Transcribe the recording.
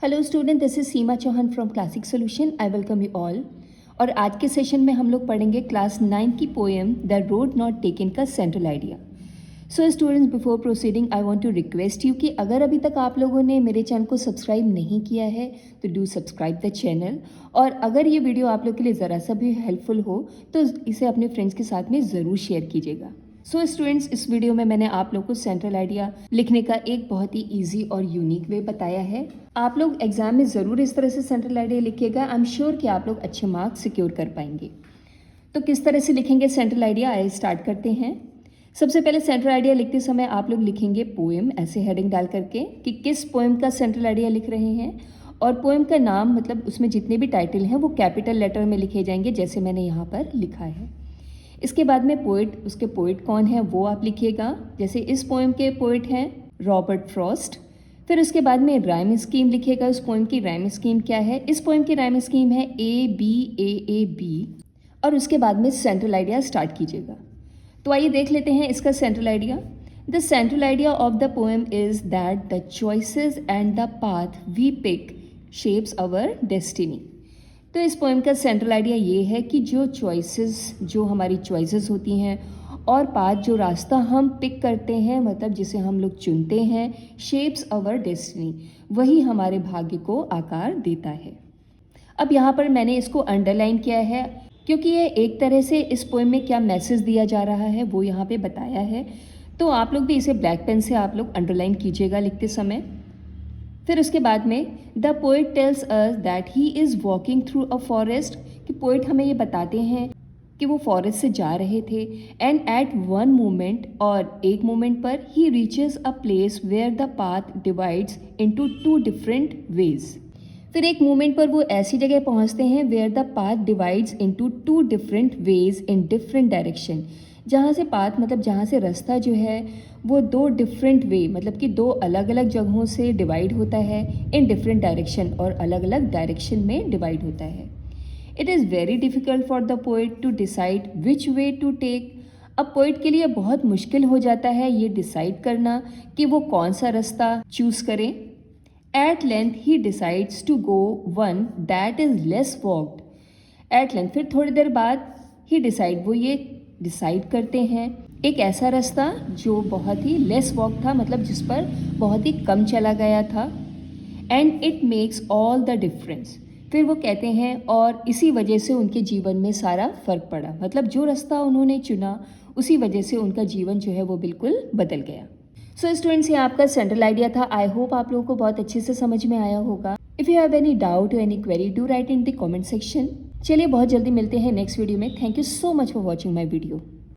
Hello student, this is Seema Chauhan from classic solution. I welcome you all. और आज के session में हम लोग पढ़ेंगे क्लास 9 की poem the road not taken का central idea. So students, before proceeding I want to request you कि अगर अभी तक आप लोगों ने मेरे चैनल को सब्सक्राइब नहीं किया है तो डू सब्सक्राइब द चैनल। और अगर ये वीडियो आप लोग के लिए ज़रा सा भी हेल्पफुल हो तो इसे अपने फ्रेंड्स के साथ में ज़रूर शेयर कीजिएगा। सो स्टूडेंट्स, इस वीडियो में मैंने आप लोग को सेंट्रल आइडिया लिखने का एक बहुत ही इजी और यूनिक वे बताया है। आप लोग एग्जाम में ज़रूर इस तरह से सेंट्रल आइडिया लिखिएगा। आई एम श्योर कि आप लोग अच्छे मार्क्स सिक्योर कर पाएंगे। तो किस तरह से लिखेंगे सेंट्रल आइडिया, आइए स्टार्ट करते हैं। सबसे पहले सेंट्रल आइडिया लिखते समय आप लोग लिखेंगे पोएम, ऐसे हेडिंग डाल करके कि किस पोएम का सेंट्रल आइडिया लिख रहे हैं। और पोएम का नाम मतलब उसमें जितने भी टाइटल हैं वो कैपिटल लेटर में लिखे जाएंगे, जैसे मैंने यहाँ पर लिखा है। इसके बाद में पोइट, उसके पोइट कौन है वो आप लिखिएगा। जैसे इस पोएम के पोइट हैं रॉबर्ट फ्रॉस्ट। फिर उसके बाद में राइम स्कीम लिखिएगा। उस पोएम की राइम स्कीम क्या है? इस पोएम की राइम स्कीम है A-B-A-A-B। और उसके बाद में सेंट्रल आइडिया स्टार्ट कीजिएगा। तो आइए देख लेते हैं इसका central idea. The central idea of the poem is that the choices and the path we pick shapes our destiny. तो इस पोएम का सेंट्रल आइडिया ये है कि जो हमारी चॉइसेस होती हैं और पाथ, जो रास्ता हम पिक करते हैं, मतलब जिसे हम लोग चुनते हैं, शेप्स आवर डेस्टिनी, वही हमारे भाग्य को आकार देता है। अब यहाँ पर मैंने इसको अंडरलाइन किया है क्योंकि ये एक तरह से इस पोएम में क्या मैसेज दिया जा रहा है वो यहाँ पे बताया है। तो आप लोग भी इसे ब्लैक पेन से आप लोग अंडरलाइन कीजिएगा लिखते समय। फिर उसके बाद में the poet tells us that he is walking through a forest, कि पोइट हमें ये बताते हैं कि वो फॉरेस्ट से जा रहे थे। एंड एट वन मोमेंट, और एक मोमेंट पर, he reaches a place where the path divides into two different ways. फिर एक मोमेंट पर वो ऐसी जगह पहुंचते हैं where the path divides into two different ways in different direction, जहाँ से पाथ मतलब जहाँ से रास्ता जो है वो दो डिफरेंट वे मतलब कि दो अलग अलग जगहों से डिवाइड होता है इन डिफरेंट डायरेक्शन, और अलग अलग डायरेक्शन में डिवाइड होता है। It is very difficult for the poet to decide which way to take. अब पोइट के लिए बहुत मुश्किल हो जाता है ये डिसाइड करना कि वो कौन सा रास्ता चूज़ करें। At length he decides to go one that is less walked. At length, फिर थोड़ी देर बाद ही डिसाइड, वो ये डिसाइड करते हैं एक ऐसा रास्ता जो बहुत ही लेस वॉक था, मतलब जिस पर बहुत ही कम चला गया था। And it makes all the difference. फिर वो कहते हैं और इसी वजह से उनके जीवन में सारा फर्क पड़ा, मतलब जो रास्ता उन्होंने चुना उसी वजह से उनका जीवन जो है वो बिल्कुल बदल गया। सो स्टूडेंट्स, ये आपका सेंट्रल आइडिया था। आई होप आप लोगों को बहुत अच्छे से समझ में आया होगा। If you have any doubt और any query, do write in the comment section. चलिए बहुत जल्दी मिलते हैं नेक्स्ट वीडियो में। Thank you so much for watching my video.